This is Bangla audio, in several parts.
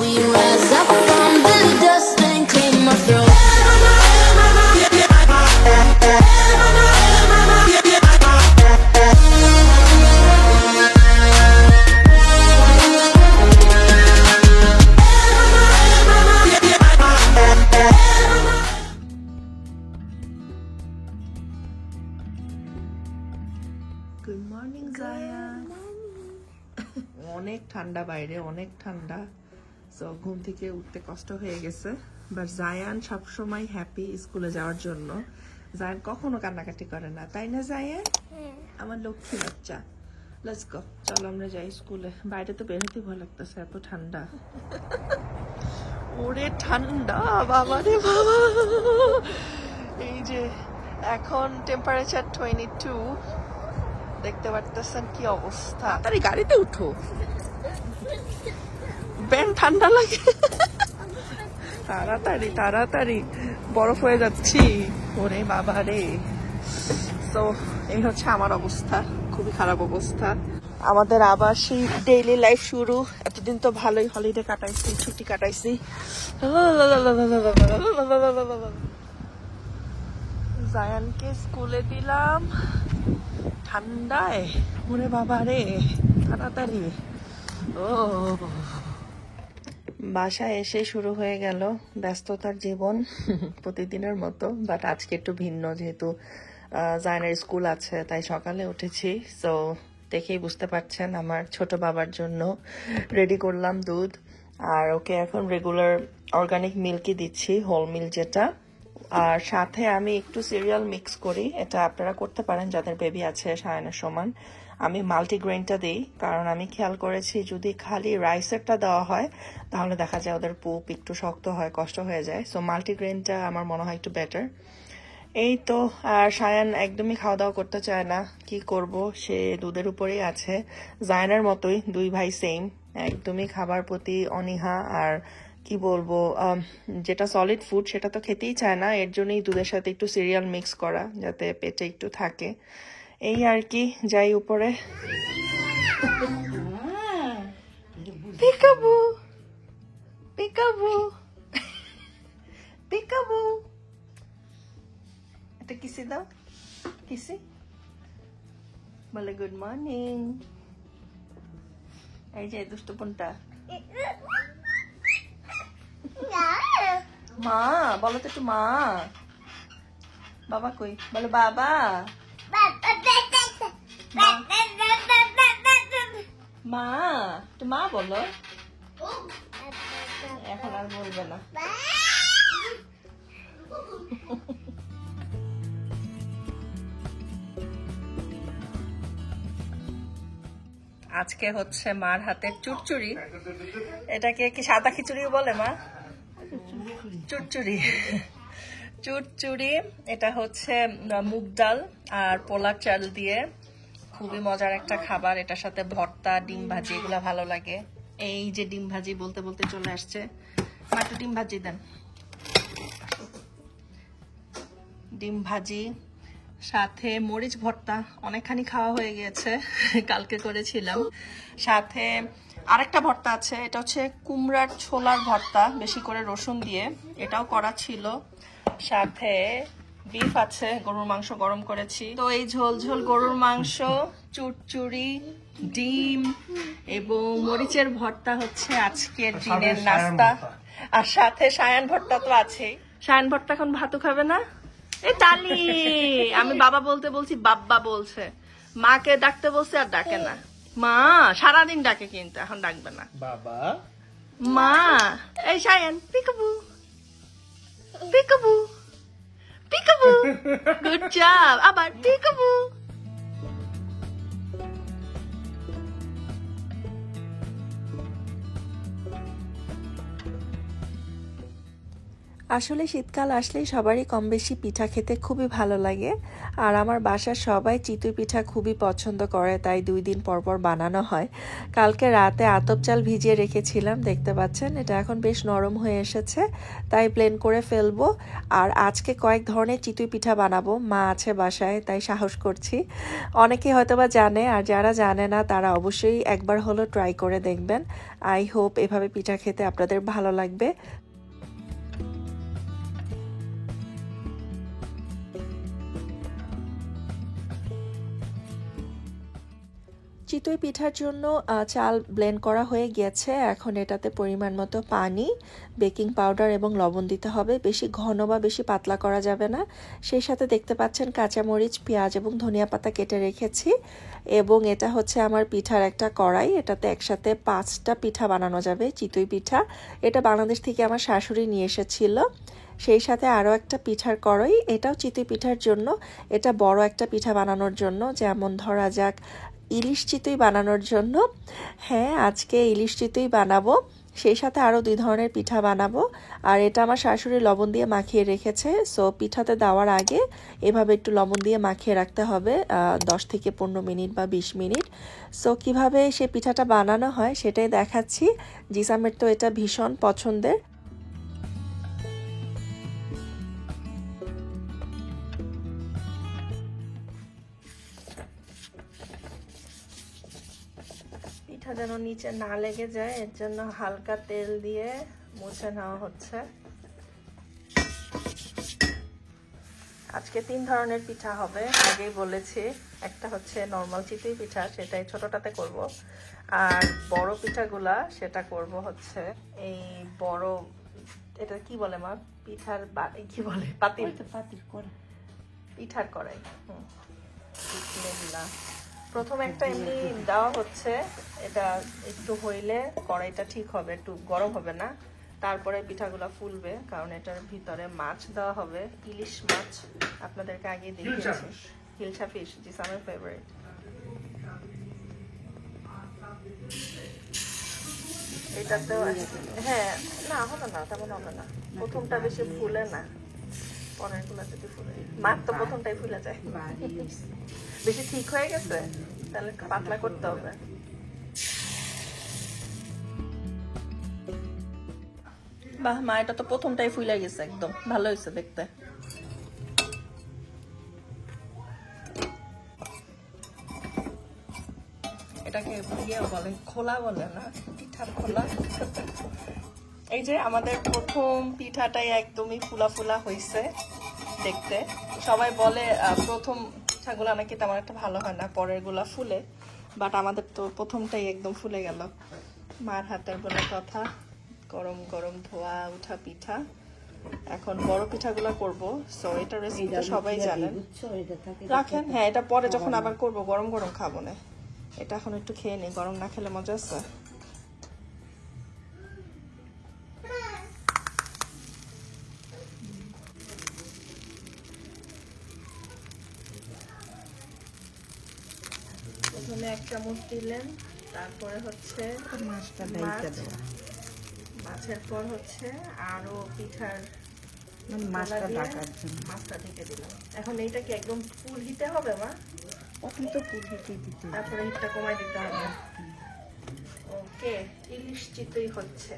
We rise up from the dust and clean my throat. Good morning Zayan. অনেক ঠান্ডা বাইরে, অনেক ঠান্ডা। সো ঘুম থেকে উঠতে কষ্ট হয়ে গেছে, বাট জায়ান সবসময় হ্যাপি স্কুলে যাওয়ার জন্য। জায়ান কখনো কান্নাকাটি করে না, তাই না জায়ান? আমার লক্ষ্মী বাচ্চা। লেটস গো, চলো আমরা যাই স্কুলে। বাইরে তো বের হতে ভয় লাগতেছে, এত ঠান্ডা। ওরে ঠান্ডা, বাবা রে বাবা। এই যে এখন টেম্পারেচার 22, দেখতে পারতেছেন কি অবস্থা। তাড়াতাড়ি গাড়িতে উঠো, ব্যান ঠান্ডা লাগে। তাড়াতাড়ি তাড়াতাড়ি, বরফ হয়ে যাচ্ছি। ওরে বাবা রে। তো এই হচ্ছে আমার অবস্থা, খুবই খারাপ অবস্থা। আমাদের আবার সেই ডেইলি লাইফ শুরু। এতদিন তো ভালোই হলিডে কাটাইছি, ছুটি কাটাইছি। জায়ানকে স্কুলে দিলাম ঠান্ডায়। ওরে বাবা রে, তাড়াতাড়ি। ও বাসায় এসে শুরু হয়ে গেল ব্যস্ততার জীবন প্রতিদিনের মতো, বাট আজকে একটু ভিন্ন, যেহেতু জায়নের স্কুল আছে তাই সকালে উঠেছি। সো দেখেই বুঝতে পারছেন আমার ছোট বাবার জন্য রেডি করলাম দুধ, আর ওকে এখন রেগুলার অর্গানিক মিল্কই দিচ্ছি, হোল মিল্ক যেটা। আর সাথে আমি একটু সিরিয়াল মিক্স করি, এটা আপনারা করতে পারেন যাদের বেবি আছে সায়ানের সমান। আমি মাল্টিগ্রেনটা দিই, কারণ আমি খেয়াল করেছি যদি খালি রাইসেরটা দেওয়া হয় তাহলে দেখা যায় ওদের পুপ একটু শক্ত হয়, কষ্ট হয়ে যায়। সো মাল্টিগ্রেনটা আমার মনে হয় একটু বেটার। এই তো। আর সায়ান একদমই খাওয়া দাওয়া করতে চায় না, কি করব, সে দুধের উপরেই আছে। জায়নের মতোই, দুই ভাই সেম, একদমই খাবার প্রতি অনীহা। আর কি বলবো, যেটা সলিড ফুড সেটা তো খেতেই চায় না, এর জন্যই দুধের সাথে একটু সিরিয়াল মিক্স করা, যাতে পেটে একটু থাকে। এই আর কি, যাই উপরে। পিকাবু পিকাবু পিকাবু, এটা কিসি দাও, কিসি বলে গুড মর্নিং। এই যে দুষ্টপনটা। মা বলো তো একটু, মা। বাবা কই, বলো বাবা। মা, তো মা বলো। এখন আর বলবে না। আজকে হচ্ছে মার হাতের চুরচুরি। এটাকে কি সাদা খিচুড়ি বলে মা? চুরচুরি। চুরচুরি, এটা হচ্ছে মুগ ডাল আর পোলার চাল দিয়ে খুবই মজার একটা খাবার। এটার সাথে ভর্তা, ডিম ভাজি, এগুলা ভালো লাগে। এই যে ডিম ভাজি বলতে বলতে চলে আসছে। একটু ডিম ভাজি দেন। ডিম ভাজি সাথে মরিচ ভর্তা, অনেকখানি খাওয়া হয়ে গিয়েছে, কালকে করেছিলাম। সাথে আরেকটা ভর্তা আছে, এটা হচ্ছে কুমড়ার ছোলার ভর্তা, বেশি করে রসুন দিয়ে, এটাও করা ছিল। সাথে বিফ আছে, গরুর মাংস গরম করেছি। তো এই ঝোল ঝোল গরুর মাংস, চুরচুরি, ডিম এবং মরিচের ভর্তা হচ্ছে আজকের দিনের নাস্তা। আর সাথে সায়ান ভর্তা তো আছেই। সায়ান ভর্তা এখন ভাতও খাবে না। এই তালি, আমি বাবা বলতে বলছি, বাব্বা বলছে। মাকে ডাকতে বলছে আর ডাকে না। মা সারাদিন ডাকে, কিন্তু এখন ডাকবে না। বাবা, মা। এই Sayan, peekaboo peekaboo peekaboo, good job. আবার পিকাবু। আসলে শীতকাল আসলেই সবারই কম বেশি পিঠা খেতে খুবই ভালো লাগে। আর আমার বাসার সবাই চিতই পিঠা খুবই পছন্দ করে, তাই 2 দিন পর পর বানানো হয়। কালকে রাতে আতপ চাল ভিজিয়ে রেখেছিলাম, দেখতে পাচ্ছেন এটা এখন বেশ নরম হয়ে এসেছে, তাই প্লেন করে ফেলবো। আর আজকে কয়েক ধরনের চিতই পিঠা বানাবো, মা আছে বাসায় তাই সাহস করছি। অনেকে হয়তোবা জানে, আর যারা জানে না তারা অবশ্যই একবার হলো ট্রাই করে দেখবেন। আই হোপ এভাবে পিঠা খেতে আপনাদের ভালো লাগবে। চিতই পিঠার জন্য চাল ব্লেন্ড করা হয়ে গেছে। এখন এটাতে পরিমাণ মতো পানি, বেকিং পাউডার এবং লবণ দিতে হবে। বেশি ঘন বা বেশি পাতলা করা যাবে না। সেই সাথে দেখতে পাচ্ছেন কাঁচামরিচ, পেঁয়াজ এবং ধনিয়া পাতা কেটে রেখেছি। এবং এটা হচ্ছে আমার পিঠার একটা কড়াই, এটাতে একসাথে 5টা পিঠা বানানো যাবে, চিতই পিঠা। এটা বাংলাদেশ থেকে আমার শাশুড়ি নিয়ে এসেছিল। সেই সাথে আরও একটা পিঠার কড়াই, এটাও চিতই পিঠার জন্য। এটা বড় একটা পিঠা বানানোর জন্য, যেমন ধরা যাক ইলিশ চিতই বানানোর জন্য। হ্যাঁ, আজকে ইলিশ চিতই বানাবো। সেই সাথে আরও 2 ধরনের পিঠা বানাবো। আর এটা আমার শাশুড়ি লবণ দিয়ে মাখিয়ে রেখেছে। সো পিঠাতে দেওয়ার আগে এভাবে একটু লবণ দিয়ে মাখিয়ে রাখতে হবে 10 থেকে 15 মিনিট বা 20 মিনিট। সো কিভাবে সে পিঠাটা বানানো হয় সেটাই দেখাচ্ছি। জিসামের তো এটা ভীষণ পছন্দের। পিঠা যেন নিচে না লেগে যায়, এর জন্য হালকা তেল দিয়ে মুছে নেওয়া হচ্ছে। আজকে 3 ধরনের পিঠা হবে, আগেই বলেছি। একটা হচ্ছে নর্মাল চিতই পিঠা, সেটাই ছোটটাতে করব। আর বড় পিঠাগুলা সেটা করব হচ্ছে এই বড়, এটা কি বলে মা, পিঠার কি বলে, পাতিল, পিঠার কড়াই। প্রথমে একটা এমনি দেওয়া হচ্ছে, এটা একটু হইলে কড়াইটা ঠিক হবে, একটু গরম হবে না, তারপরে পিঠাগুলো ফুলবে, কারণ এটার ভিতরে মাছ দেওয়া হবে, ইলিশ মাছ। আপনাদেরকে আগে দেখিয়েছি, হিলসা ফিশ, দিস আমার ফেভারিট। এটা তো হ্যাঁ, না হবে না, তেমন হবে না। প্রথমটা বেশি ফুলে না, পরের গুলা যদি ফুলে, মাছ তো প্রথমটাই ফুলে যায়। বেশি ঠিক হয়ে গেছে, তাহলে একটু পাতলা করতে হবে। বাহ মা, এটা তো প্রথমটাই ফুলে গেছে, একদম ভালো হয়েছে দেখতে। এটাকে ইয়ে বলে, খোলা বলে না, পিঠার খোলা। এই যে আমাদের প্রথম পিঠাটাই একদমই ফুলা ফুলা হয়েছে দেখতে। সবাই বলে প্রথম পিঠাগুলো নাকি তেমন একটা ভালো হয় না, পরের গুলা ফুলে, বাট আমাদের তো প্রথমটাই একদম ফুলে গেল। মার হাতের বলে কথা, গরম গরম ধোয়া উঠা পিঠা। এখন বড় পিঠাগুলো করব। সো এটা রেসিপি সবাই জানেন, রাখেন। হ্যাঁ, এটা পরে যখন আবার করব, গরম গরম খাবো না। এটা এখন একটু খেয়ে নিই, গরম না খেলে মজা আছে। প্রথমে 1 চামচ দিলেন, তারপরে হচ্ছে মাছের পর হচ্ছে আরো পিঠার মাছটা ঢেকে দিলাম। এখন এইটা কি একদম ফুল হিটে হবে মা? তারপরে হিটটা কমাই দিতে হবে। ওকে, ইলিশ চিতই হচ্ছে।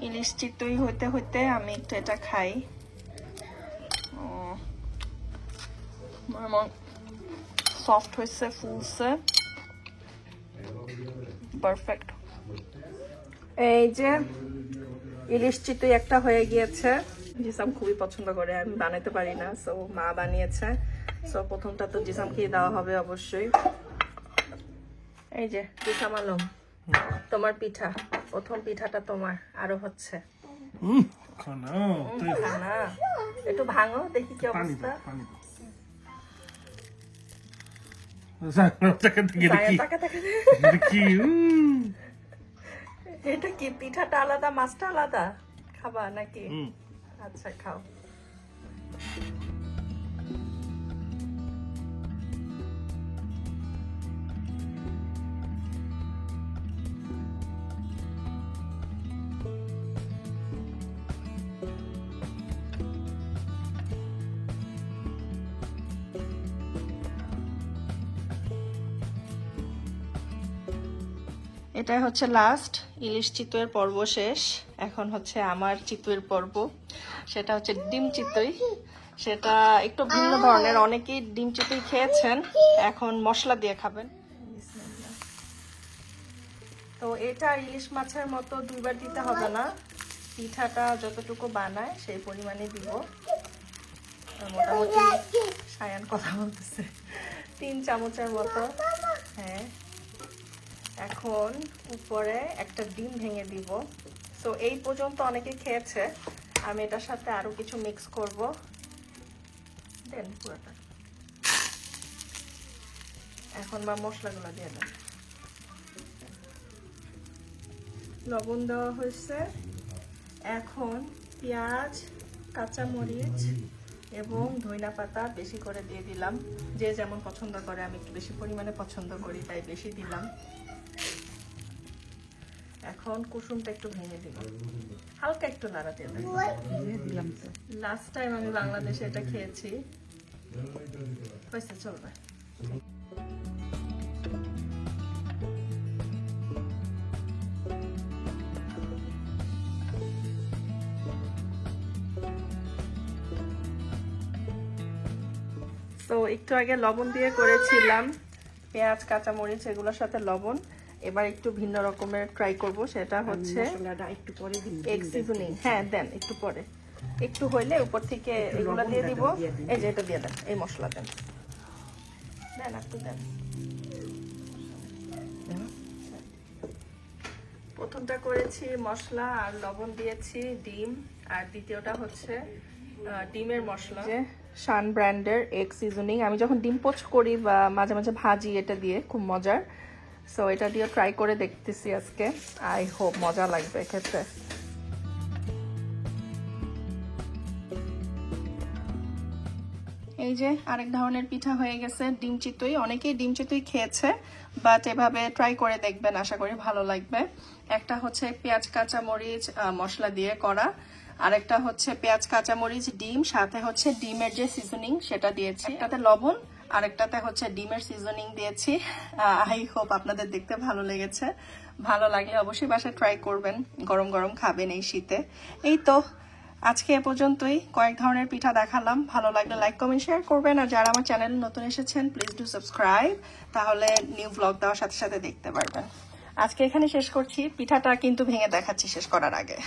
ইলিশ চিতই হতে হতে আমি একটু এটা খাই। সফট হয়েছে, ফুলছে, পারফেক্ট। এই যে ইলিশ চিতই একটা হয়ে গিয়েছে। জিসাম খুবই পছন্দ করে, আমি বানাতে পারি না, সো মা বানিয়েছে। সো প্রথমটা তো জিসামকেই দেওয়া হবে অবশ্যই। এই যে জিসাম আলম, তোমার পিঠা, প্রথম পিঠাটা তোমার। আরো হচ্ছে খানা, একটু ভাঙো দেখি কি অবস্থা। এটা কি পিঠাটা আলাদা, মাছটা আলাদা? খাবা নাকি? আচ্ছা খাও। এটাই হচ্ছে লাস্ট ইলিশ চিতইয়ের পর্ব শেষ। এখন হচ্ছে আমার চিতইয়ের পর্ব, সেটা হচ্ছে ডিম চিতই। সেটা একটু ভিন্ন ধরনের, অনেকেই ডিম চিতই খেয়েছেন, এখন মশলা দিয়ে খাবেন। তো এটা ইলিশ মাছের মতো দুইবার দিতে হবে না, পিঠাটা যতটুকু বানায় সেই পরিমাণে দিব। মোটামুটি সায়ান কথা বলতেছে, 3 চামচের মতো। হ্যাঁ, এখন উপরে একটা ডিম ভেঙে দিব। তো এই পর্যন্ত অনেকে খেয়েছে, আমি এটার সাথে আরো কিছু মিক্স করব। দেন পুরোটা এখন বা মশলাগুলো দিয়ে দেন। লবণ দেওয়া হয়েছে, এখন পেঁয়াজ, কাঁচামরিচ এবং ধনিয়া পাতা বেশি করে দিয়ে দিলাম। যে যেমন পছন্দ করে, আমি একটু বেশি পরিমাণে পছন্দ করি তাই বেশি দিলাম। এখন কুসুমটা একটু ভেঙে দিব, হালকা একটু নাড়া দিয়ে দিলাম। লাস্ট টাইম আমি বাংলাদেশে এটা খেয়েছি, হয়েছে, চলবে। তো একটু আগে লবণ দিয়ে করেছিলাম, পেঁয়াজ কাঁচামরিচ এগুলোর সাথে লবণ। এবার একটু ভিন্ন রকমের ট্রাই করব, সেটা হচ্ছে এগ সিজনিং। হ্যাঁ দেন, একটু পরে, একটু হইলে উপর থেকে এগুলা দিয়ে দিব। এই যে এটা দিয়ে দেন, এই মশলা দেন, দেন একটু দেন। প্রথমটা করেছি মশলা আর লবণ দিয়েছি, ডিম, আর দ্বিতীয়টা হচ্ছে ডিমের মশলা, শান ব্র্যান্ডের এগ সিজনিং। আমি যখন ডিম পোচ করি বা মাঝে মাঝে ভাজি এটা দিয়ে, খুব মজার। সো এটা দিয়ে ট্রাই করে দেখতেছি আজকে, আই হোপ মজা লাগবে খেতে। এই যে আরেক ধরনের পিঠা হয়ে গেছে, ডিম চিতই। অনেকেই ডিম চিতই খেয়েছে, বাট এভাবে ট্রাই করে দেখবেন, আশা করি ভালো লাগবে। একটা হচ্ছে পেঁয়াজ কাঁচামরিচ মশলা দিয়ে করা, আরেকটা হচ্ছে পেঁয়াজ কাঁচামরিচ ডিম, সাথে হচ্ছে ডিমের যে সিজনিং সেটা দিয়েছি। একটাতে লবণ, আরেকটাতে হচ্ছে ডিমের সিজনিং দিয়েছি। আই হোপ আপনাদের দেখতে ভালো লেগেছে। ভালো লাগলে অবশ্যই বাসায় ট্রাই করবেন, গরম গরম খাবেন এই শীতে। এই তো আজকে এ পর্যন্তই, কয়েক ধরনের পিঠা দেখালাম। ভালো লাগলে লাইক কমেন্ট শেয়ার করবেন, আর যারা আমার চ্যানেলে নতুন এসেছেন প্লিজ ডু সাবস্ক্রাইব, তাহলে নিউ ব্লগ দেওয়ার সাথে সাথে দেখতে পারবেন। আজকে এখানে শেষ করছি, পিঠাটা কিন্তু ভেঙে দেখাচ্ছি শেষ করার আগে।